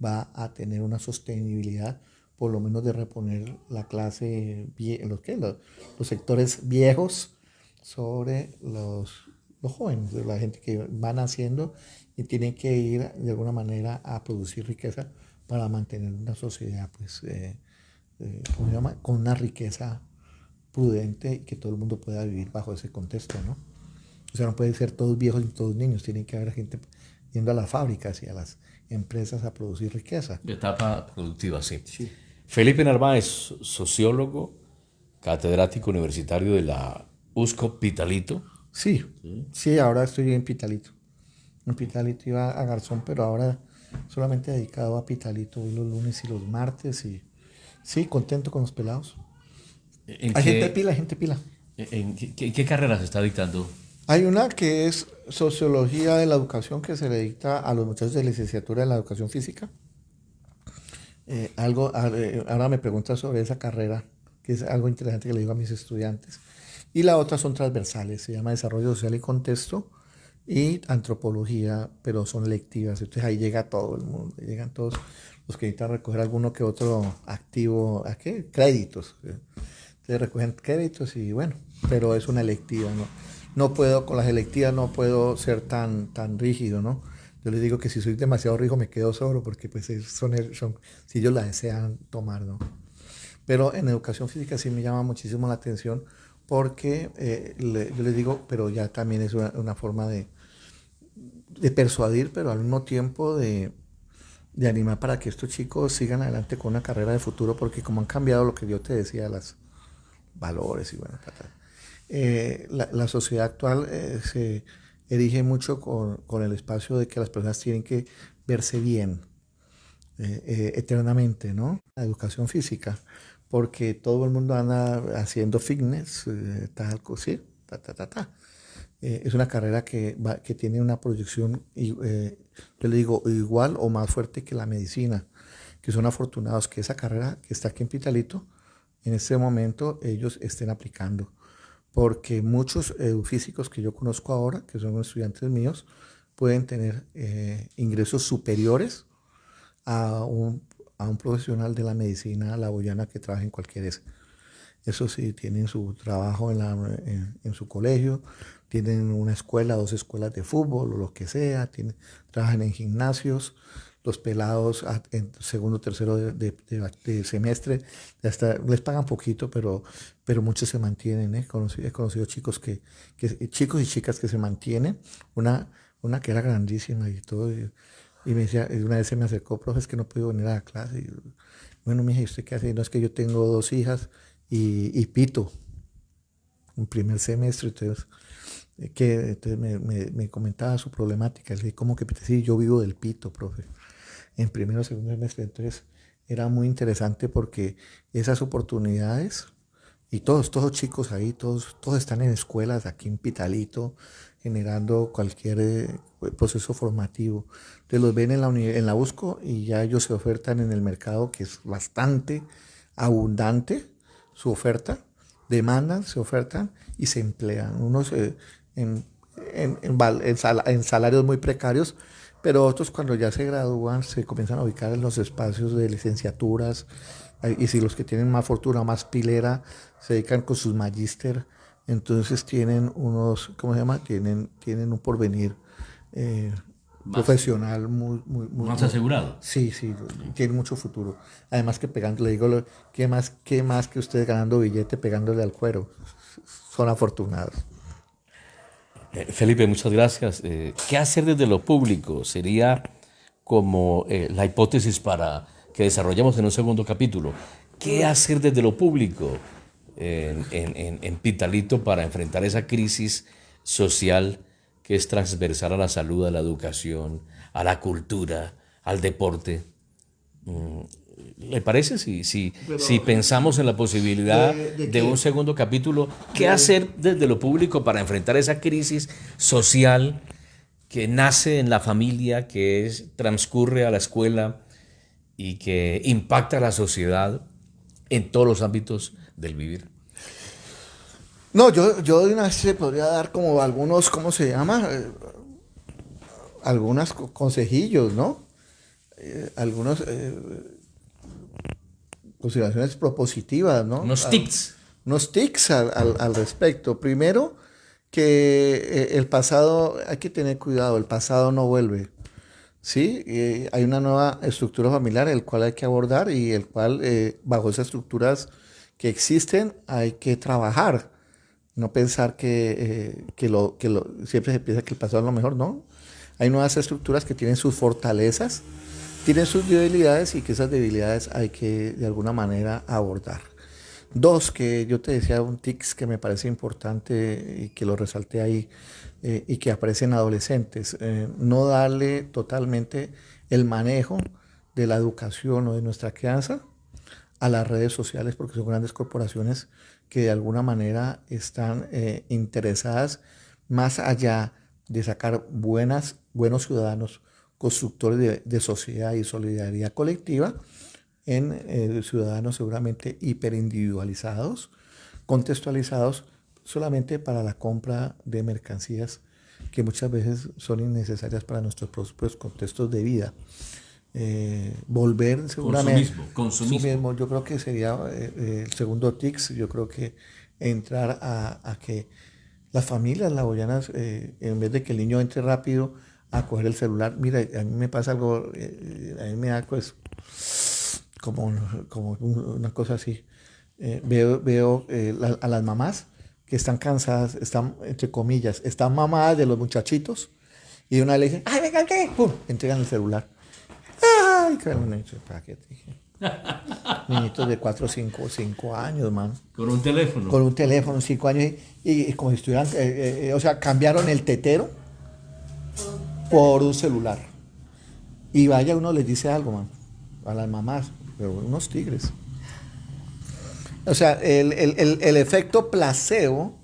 va a tener una sostenibilidad, por lo menos de reponer la clase, los sectores viejos sobre los jóvenes, la gente que van haciendo y tienen que ir de alguna manera a producir riqueza para mantener una sociedad pues, ¿cómo se llama? Con una riqueza prudente y que todo el mundo pueda vivir bajo ese contexto, ¿no? O sea, no pueden ser todos viejos y todos niños, tienen que haber gente yendo a las fábricas y a las empresas a producir riqueza. De etapa productiva, sí. Sí. Felipe Narváez, sociólogo, catedrático universitario de la USCO Pitalito. Sí, sí, ahora estoy en Pitalito. En Pitalito iba a Garzón, pero ahora solamente dedicado a Pitalito, voy los lunes y los martes y sí, contento con los pelados. Hay gente pila, hay gente pila. ¿En qué carrera se está dictando? Hay una que es Sociología de la Educación que se le dicta a los muchachos de licenciatura en la Educación Física. Ahora me preguntas sobre esa carrera, que es algo interesante que le digo a mis estudiantes. Y la otra son transversales, se llama Desarrollo Social y Contexto y Antropología, pero son lectivas. Entonces ahí llega todo el mundo, llegan todos los que necesitan recoger alguno que otro activo, ¿a qué? Créditos. Entonces recogen créditos y bueno, pero es una electiva, ¿no? No puedo, con las electivas no puedo ser tan rígido, ¿no? Yo les digo que si soy demasiado rígido me quedo solo porque pues si ellos la desean tomar, ¿no? Pero en educación física sí me llama muchísimo la atención porque yo les digo, pero ya también es una forma de persuadir, pero al mismo tiempo de animar para que estos chicos sigan adelante con una carrera de futuro, porque como han cambiado lo que yo te decía, los valores y bueno, la sociedad actual se erige mucho con el espacio de que las personas tienen que verse bien eternamente, ¿no? La educación física, porque todo el mundo anda haciendo fitness, tal, sí, ta. Es una carrera que tiene una proyección, yo le digo, igual o más fuerte que la medicina, que son afortunados que esa carrera que está aquí en Pitalito, en este momento ellos estén aplicando. Porque muchos físicos que yo conozco ahora, que son estudiantes míos, pueden tener ingresos superiores a un profesional de la medicina laboyana que trabaja en cualquier ESE. Eso sí, tienen su trabajo en su colegio, tienen una escuela, 2 escuelas de fútbol o lo que sea, trabajan en gimnasios, los pelados en segundo, tercero de semestre, hasta les pagan poquito, pero muchos se mantienen. He conocido chicos chicos y chicas que se mantienen, una que era grandísima y todo, y me decía, una vez se me acercó, profe, es que no puedo venir a la clase. Y, bueno, mija, ¿y usted qué hace? No, es que yo tengo 2 hijas y pito en primer semestre. Entonces me comentaba su problemática. Le dije, ¿cómo que pito? Sí, yo vivo del pito, profe, en primero o segundo semestre. Entonces era muy interesante porque esas oportunidades, y todos chicos ahí, todos están en escuelas aquí en Pitalito, generando cualquier proceso formativo. Entonces los ven en la USCO y ya ellos se ofertan en el mercado, que es bastante abundante su oferta, demandan, se ofertan y se emplean. Unos en salarios muy precarios, pero otros cuando ya se gradúan se comienzan a ubicar en los espacios de licenciaturas, y si los que tienen más fortuna, más pilera, se dedican con sus magíster, entonces tienen unos, ¿cómo se llama? Tienen un porvenir profesional Más asegurado. sí, sí, tiene mucho futuro. Además que pegando, le digo, ¿qué más que ustedes ganando billete pegándole al cuero? Son afortunados. Felipe, muchas gracias. ¿Qué hacer desde lo público? Sería como la hipótesis para que desarrollemos en un segundo capítulo. ¿Qué hacer desde lo público en Pitalito para enfrentar esa crisis social que es transversal a la salud, a la educación, a la cultura, al deporte? ¿Le parece si pensamos en la posibilidad de un segundo capítulo? ¿Qué hacer desde lo público para enfrentar esa crisis social que nace en la familia, transcurre a la escuela y que impacta a la sociedad en todos los ámbitos del vivir? No, yo de una vez se podría dar como algunos, ¿cómo se llama? Algunos consejillos, ¿no? Algunos consideraciones propositivas, ¿no? Unos tips. Unos tics al respecto. Primero, que el pasado, hay que tener cuidado, el pasado no vuelve. Sí, hay una nueva estructura familiar el cual hay que abordar y el cual bajo esas estructuras que existen hay que trabajar. No pensar que siempre se piensa que el pasado es lo mejor, no. Hay nuevas estructuras que tienen sus fortalezas, tienen sus debilidades y que esas debilidades hay que de alguna manera abordar. Dos, que yo te decía un tics que me parece importante y que lo resalté ahí y que aparece en adolescentes. No darle totalmente el manejo de la educación o de nuestra crianza a las redes sociales porque son grandes corporaciones que de alguna manera están interesadas más allá de sacar buenos ciudadanos, constructores de sociedad y solidaridad colectiva, en ciudadanos seguramente hiperindividualizados, contextualizados solamente para la compra de mercancías que muchas veces son innecesarias para nuestros propios contextos de vida. Volver seguramente Consumismo. yo creo que sería el segundo tics. Yo creo que entrar a que las familias laboyanas, en vez de que el niño entre rápido a coger el celular, mira, a mí me pasa algo, a mí me da pues como una cosa así. Veo a las mamás que están cansadas, están, entre comillas, están mamadas de los muchachitos y una le dice, ¡ay, venga, qué! ¡Pum! Entregan el celular. ¡Ay, qué bueno! ¿Para qué te dije? Niñitos de 4 o 5 años, man. Con un teléfono. Con un teléfono, 5 años, y como si estuvieran, o sea, cambiaron el tetero por un celular. Y vaya, uno les dice algo, man, a las mamás, pero unos tigres. O sea, el efecto placebo,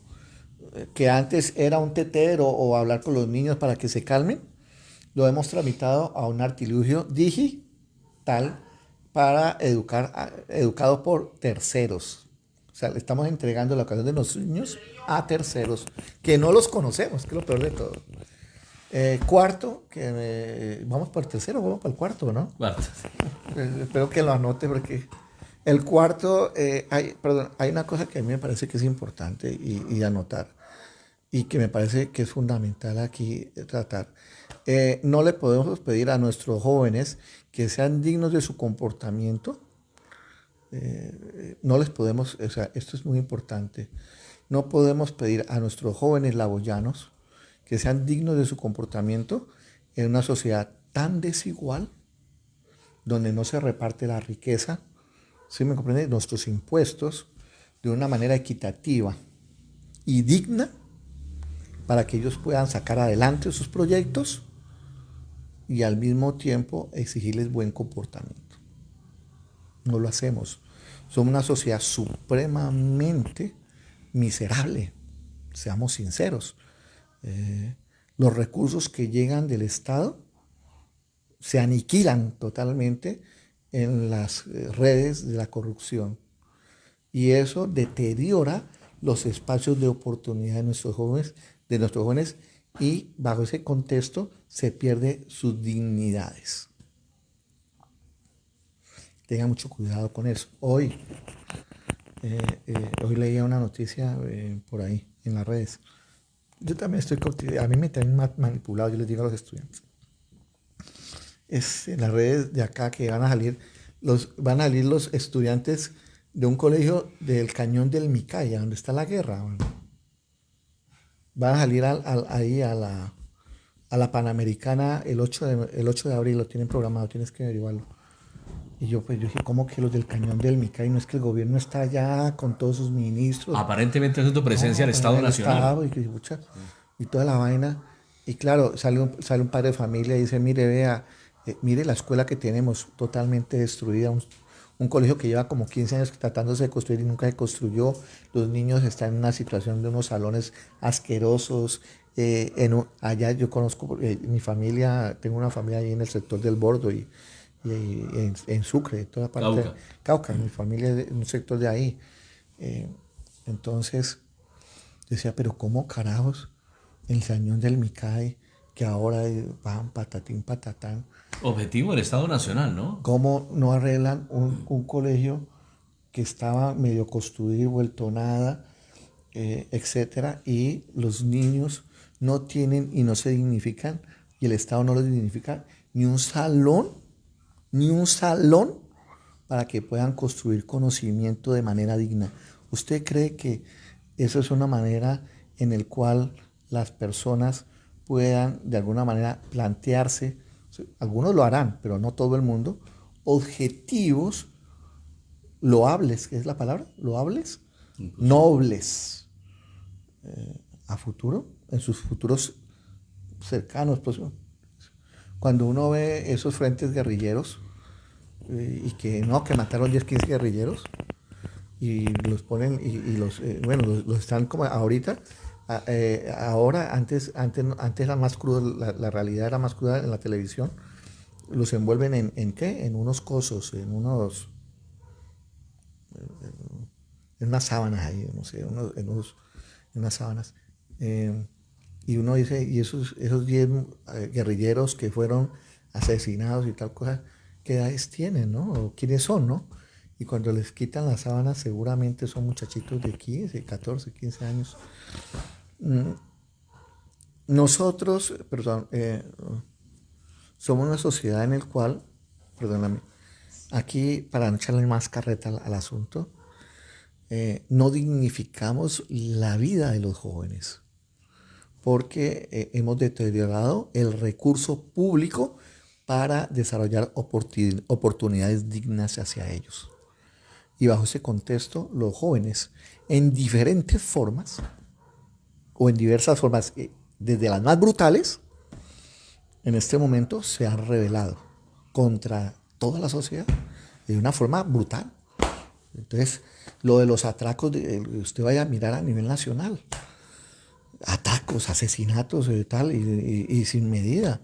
que antes era un tetero o hablar con los niños para que se calmen, lo hemos tramitado a un artilugio digital para educado por terceros. O sea, le estamos entregando la educación de los niños a terceros, que no los conocemos, que es lo peor de todo. Cuarto, vamos para el tercero, vamos para el cuarto, ¿no? Cuarto. Espero que lo anote porque el cuarto, hay una cosa que a mí me parece que es importante y anotar y que me parece que es fundamental aquí tratar. No le podemos pedir a nuestros jóvenes que sean dignos de su comportamiento. No les podemos, o sea, esto es muy importante. No podemos pedir a nuestros jóvenes laboyanos que sean dignos de su comportamiento en una sociedad tan desigual, donde no se reparte la riqueza, ¿sí me comprende? Nuestros impuestos de una manera equitativa y digna para que ellos puedan sacar adelante sus proyectos y al mismo tiempo exigirles buen comportamiento. No lo hacemos. Somos una sociedad supremamente miserable, seamos sinceros. Los recursos que llegan del Estado se aniquilan totalmente en las redes de la corrupción y eso deteriora los espacios de oportunidad de nuestros jóvenes y bajo ese contexto se pierde sus dignidades. Tengan mucho cuidado con eso. Hoy leía una noticia por ahí en las redes. Yo también estoy cautivado, a mí me tienen manipulado, yo les digo a los estudiantes. Es en las redes de acá que van a salir los estudiantes de un colegio del Cañón del Micaya, donde está la guerra. Bueno. Van a salir ahí a la Panamericana el 8 de abril, lo tienen programado, tienes que averiguarlo. Y yo dije, ¿cómo que los del Cañón del Micay? No es que el gobierno está allá con todos sus ministros. Aparentemente haciendo presencia del Estado Nacional. Y toda la vaina. Y claro, sale un padre de familia y dice, mire, vea, mire la escuela que tenemos totalmente destruida. Un colegio que lleva como 15 años tratándose de construir y nunca se construyó. Los niños están en una situación de unos salones asquerosos. Allá yo conozco, mi familia, tengo una familia ahí en el sector del Bordo y en Sucre, toda parte de Cauca, mi familia es un sector de ahí. Entonces decía, pero ¿cómo carajos el Cañón del Micay, que ahora van patatín patatán? Objetivo del Estado Nacional, ¿no? ¿Cómo no arreglan un colegio que estaba medio construido y vuelto nada, etcétera? Y los niños no tienen y no se dignifican, y el Estado no los dignifica ni un salón para que puedan construir conocimiento de manera digna. ¿Usted cree que eso es una manera en la cual las personas puedan de alguna manera plantearse, algunos lo harán, pero no todo el mundo, objetivos loables, ¿qué es la palabra? Loables, nobles, a futuro, en sus futuros cercanos, pues, cuando uno ve esos frentes guerrilleros y que mataron 10, 15 guerrilleros y los ponen los están como ahorita, ahora antes era más crudo, la realidad era más cruda en la televisión, los envuelven ¿en qué? En unos cosos, en unas sábanas ahí, no sé, en unas sábanas. Y uno dice, y esos 10 guerrilleros que fueron asesinados y tal cosa, ¿qué edades tienen, no? ¿O quiénes son, no? Y cuando les quitan las sábanas, seguramente son muchachitos de 15, 14, 15 años. Nosotros, somos una sociedad en la cual, perdóname, aquí, para no echarle más carreta al asunto, no dignificamos la vida de los jóvenes, porque hemos deteriorado el recurso público para desarrollar oportunidades dignas hacia ellos. Y bajo ese contexto, los jóvenes, en diferentes formas, o en diversas formas, desde las más brutales, en este momento se han rebelado contra toda la sociedad de una forma brutal. Entonces, lo de los atracos, usted vaya a mirar a nivel nacional, atacos, asesinatos y tal, y sin medida.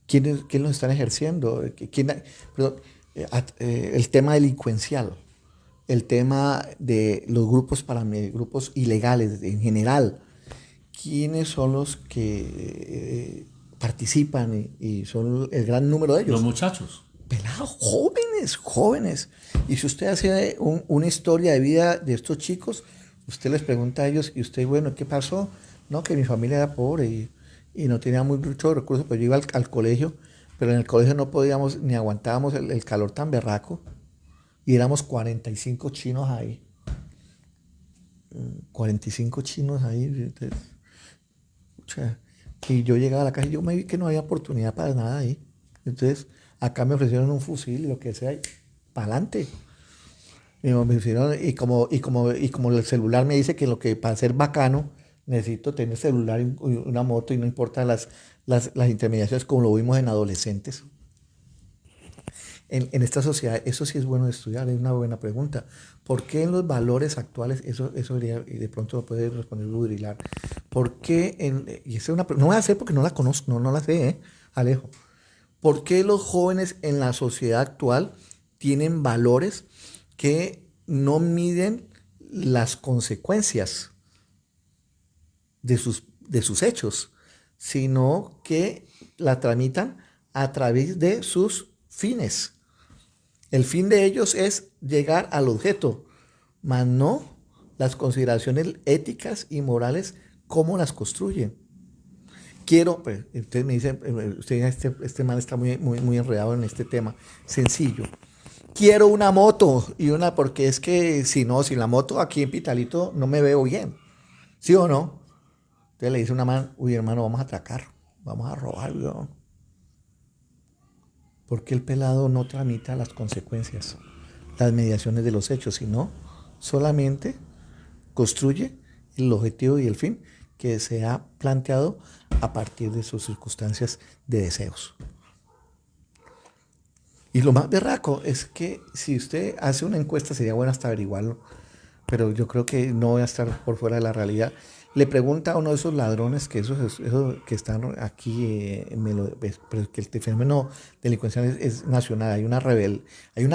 ¿Quién los están ejerciendo? El tema delincuencial, el tema de los grupos ilegales en general. ¿Quiénes son los que participan y son el gran número de ellos? Los muchachos. Pelados, jóvenes. Y si usted hace una historia de vida de estos chicos, usted les pregunta a ellos, y usted, bueno, ¿qué pasó? No, que mi familia era pobre y no tenía muchos recursos, pero yo iba al colegio, pero en el colegio no podíamos ni aguantábamos el calor tan berraco, y éramos 45 chinos ahí. 45 chinos ahí. Entonces, y yo llegaba a la casa y yo me vi que no había oportunidad para nada ahí. Entonces, acá me ofrecieron un fusil, lo que sea, para adelante. Me ofrecieron, y como el celular me dice que lo que para ser bacano necesito tener celular y una moto, y no importa las intermediaciones, como lo vimos en adolescentes. En esta sociedad, eso sí es bueno de estudiar, es una buena pregunta. ¿Por qué en los valores actuales, eso debería, y de pronto lo puede responder Budrilar, ¿por qué, y esa es no voy a hacer porque no la conozco, no la sé, Alejo, ¿por qué los jóvenes en la sociedad actual tienen valores que no miden las consecuencias de sus hechos, sino que la tramitan a través de sus fines? El fin de ellos es llegar al objeto, mas no las consideraciones éticas y morales, cómo las construyen. Pues, usted me dice, este man está muy enredado en este tema. Sencillo. Quiero una moto, porque es que sin la moto aquí en Pitalito no me veo bien. ¿Sí o no? Entonces le dice una man, uy, hermano, vamos a atracar, vamos a robar, ¿no? ¿Por qué el pelado no tramita las consecuencias, las mediaciones de los hechos, sino solamente construye el objetivo y el fin que se ha planteado a partir de sus circunstancias de deseos? Y lo más berraco es que si usted hace una encuesta, sería bueno hasta averiguarlo, pero yo creo que no voy a estar por fuera de la realidad. Le pregunta a uno de esos ladrones, que esos que están aquí, pero que el fenómeno delincuencial es nacional, hay una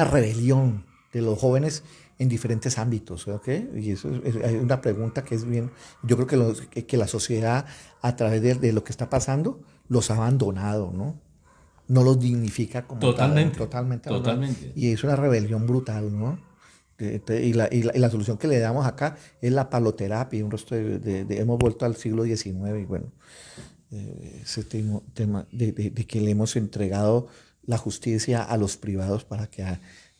rebelión de los jóvenes en diferentes ámbitos, ¿ok? Y eso hay una pregunta que es bien, yo creo que la sociedad, a través de lo que está pasando, los ha abandonado, ¿no? No los dignifica como Totalmente. tal, totalmente. Totalmente. Y es una rebelión brutal, ¿no? Y la solución que le damos acá es la paloterapia, un rostro hemos vuelto al siglo XIX, y bueno, ese tema de que le hemos entregado la justicia a los privados para que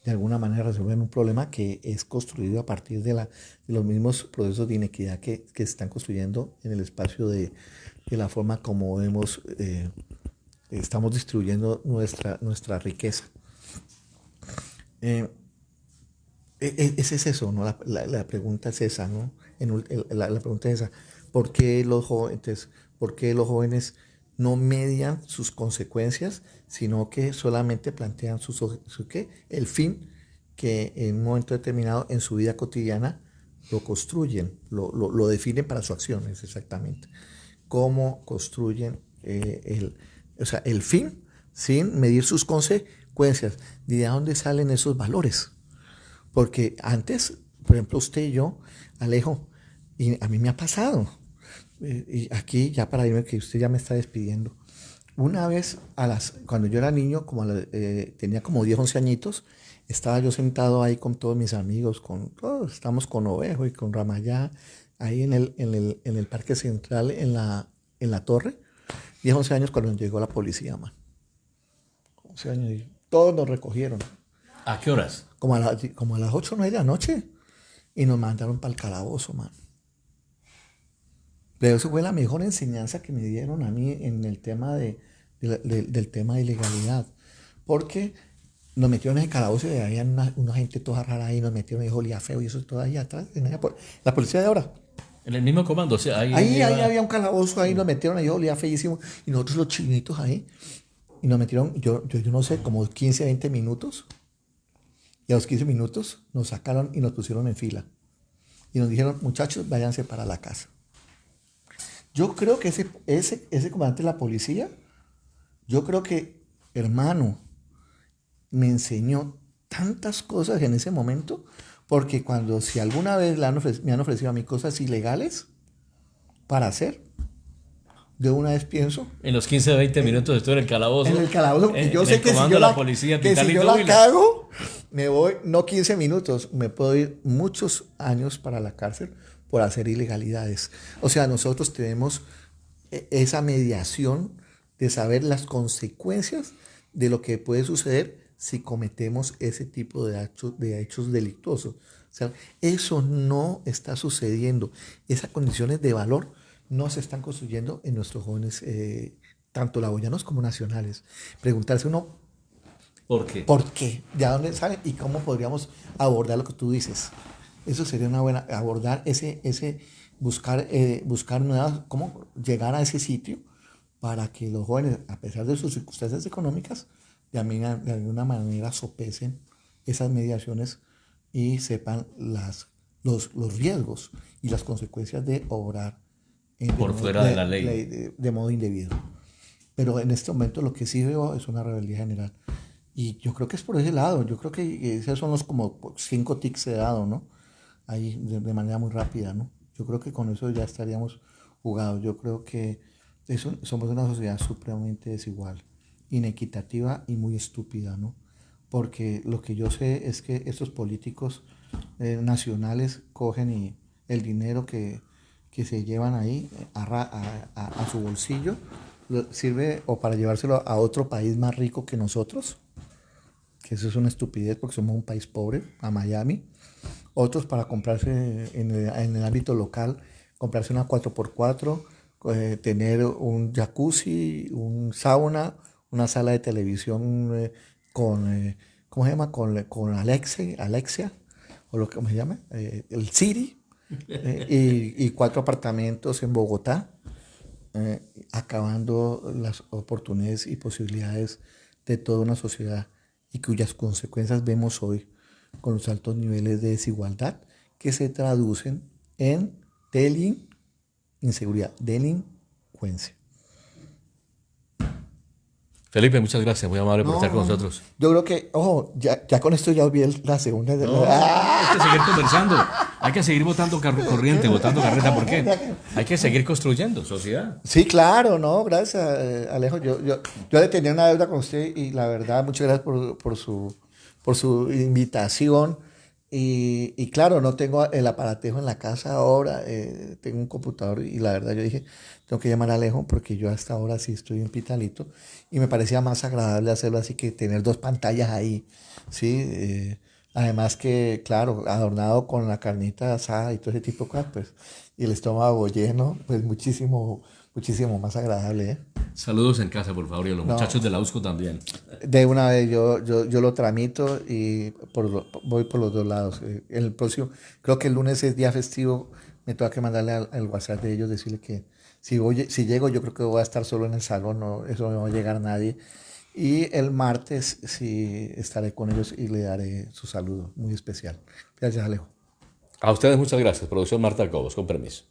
de alguna manera resuelvan un problema que es construido a partir de los mismos procesos de inequidad que se están construyendo en el espacio de la forma como estamos distribuyendo nuestra riqueza. Ese es eso, ¿no? La pregunta es esa, ¿no? La pregunta es esa. ¿Por qué los jóvenes no median sus consecuencias, sino que solamente plantean el fin que en un momento determinado en su vida cotidiana lo construyen, lo definen para sus acciones exactamente? ¿Cómo construyen el fin sin medir sus consecuencias? ¿De dónde salen esos valores? Porque antes, por ejemplo, usted y yo, Alejo, y a mí me ha pasado, y aquí ya para irme, que usted ya me está despidiendo, una vez cuando yo era niño, tenía como 10, 11 añitos, estaba yo sentado ahí con todos mis amigos, estamos con Ovejo y con Ramayá, ahí en el Parque Central, en la torre, 10, 11 años cuando llegó la policía, man. 11 años, y todos nos recogieron. ¿A qué horas? Como a las 8 o 9 de la noche. Y nos mandaron para el calabozo, man. Pero eso fue la mejor enseñanza que me dieron a mí en el tema del tema de ilegalidad. Porque nos metieron en el calabozo y había una gente toda rara ahí, nos metieron y olía feo y eso todo ahí atrás. La policía de ahora. En el mismo comando, o sea, Ahí había un calabozo, ahí nos metieron, ahí olía feísimo. Y nosotros los chinitos ahí. Y nos metieron, yo no sé, como 15, 20 minutos. Y a los 15 minutos nos sacaron y nos pusieron en fila. Y nos dijeron, muchachos, váyanse para la casa. Yo creo que ese comandante de la policía, yo creo que, hermano, me enseñó tantas cosas en ese momento, porque si alguna vez me han ofrecido a mí cosas ilegales para hacer, de una vez pienso. En los 15 20 minutos estuve en el calabozo. En el calabozo, porque yo sé que si yo la cago, me voy, no 15 minutos, me puedo ir muchos años para la cárcel por hacer ilegalidades. O sea, nosotros tenemos esa mediación de saber las consecuencias de lo que puede suceder si cometemos ese tipo de hechos delictuosos. O sea, eso no está sucediendo. Esas condiciones de valor no se están construyendo en nuestros jóvenes, tanto laboyanos como nacionales. Preguntarse uno, ¿por qué? ¿por qué? ¿De dónde salen? ¿Y cómo podríamos abordar lo que tú dices? Eso sería una buena, abordar buscar nuevas, cómo llegar a ese sitio para que los jóvenes, a pesar de sus circunstancias económicas, de alguna manera sopesen esas mediaciones y sepan los riesgos y las consecuencias de obrar por fuera de la ley. De modo indebido. Pero en este momento lo que sí veo es una rebeldía general. Y yo creo que es por ese lado. Yo creo que esos son los como 5 tics he dado, ¿no? Ahí de manera muy rápida, ¿no? Yo creo que con eso ya estaríamos jugados. Yo creo que somos una sociedad supremamente desigual, inequitativa y muy estúpida, ¿no? Porque lo que yo sé es que estos políticos nacionales cogen y el dinero que se llevan ahí a su bolsillo sirve o para llevárselo a otro país más rico que nosotros, que eso es una estupidez porque somos un país pobre, a Miami. Otros para comprarse en el ámbito local, comprarse una 4x4, tener un jacuzzi, un sauna, una sala de televisión con, ¿cómo se llama? Con Alexia, o lo que se llama, el Siri, y 4 apartamentos en Bogotá, acabando las oportunidades y posibilidades de toda una sociedad y cuyas consecuencias vemos hoy con los altos niveles de desigualdad que se traducen en inseguridad, delincuencia. Felipe, muchas gracias, muy amable por estar con nosotros. Yo creo que, ya con esto ya olvidé la segunda. Hay que seguir conversando, hay que seguir votando corriente, votando carreta, ¿por qué? Hay que seguir construyendo sociedad. Sí, claro, no, gracias, Alejo. Yo le tenía una deuda con usted y la verdad, muchas gracias por su invitación. Y claro, no tengo el aparatejo en la casa ahora, tengo un computador y la verdad yo dije, tengo que llamar a Alejo porque yo hasta ahora sí estoy en Pitalito y me parecía más agradable hacerlo así que tener 2 pantallas ahí, ¿sí? Además que, claro, adornado con la carnita asada y todo ese tipo de cosas, pues, y el estómago lleno, pues muchísimo más agradable, ¿eh? Saludos en casa, por favor, y a los muchachos de la USCO también. De una vez yo lo tramito y voy por los 2 lados. El próximo, creo que el lunes es día festivo, me toca que mandarle al WhatsApp de ellos, decirle que si llego yo creo que voy a estar solo en el salón, eso no va a llegar nadie. Y el martes sí estaré con ellos y le daré su saludo muy especial. Gracias, Alejo. A ustedes muchas gracias. Producción Marta Cobos, con permiso.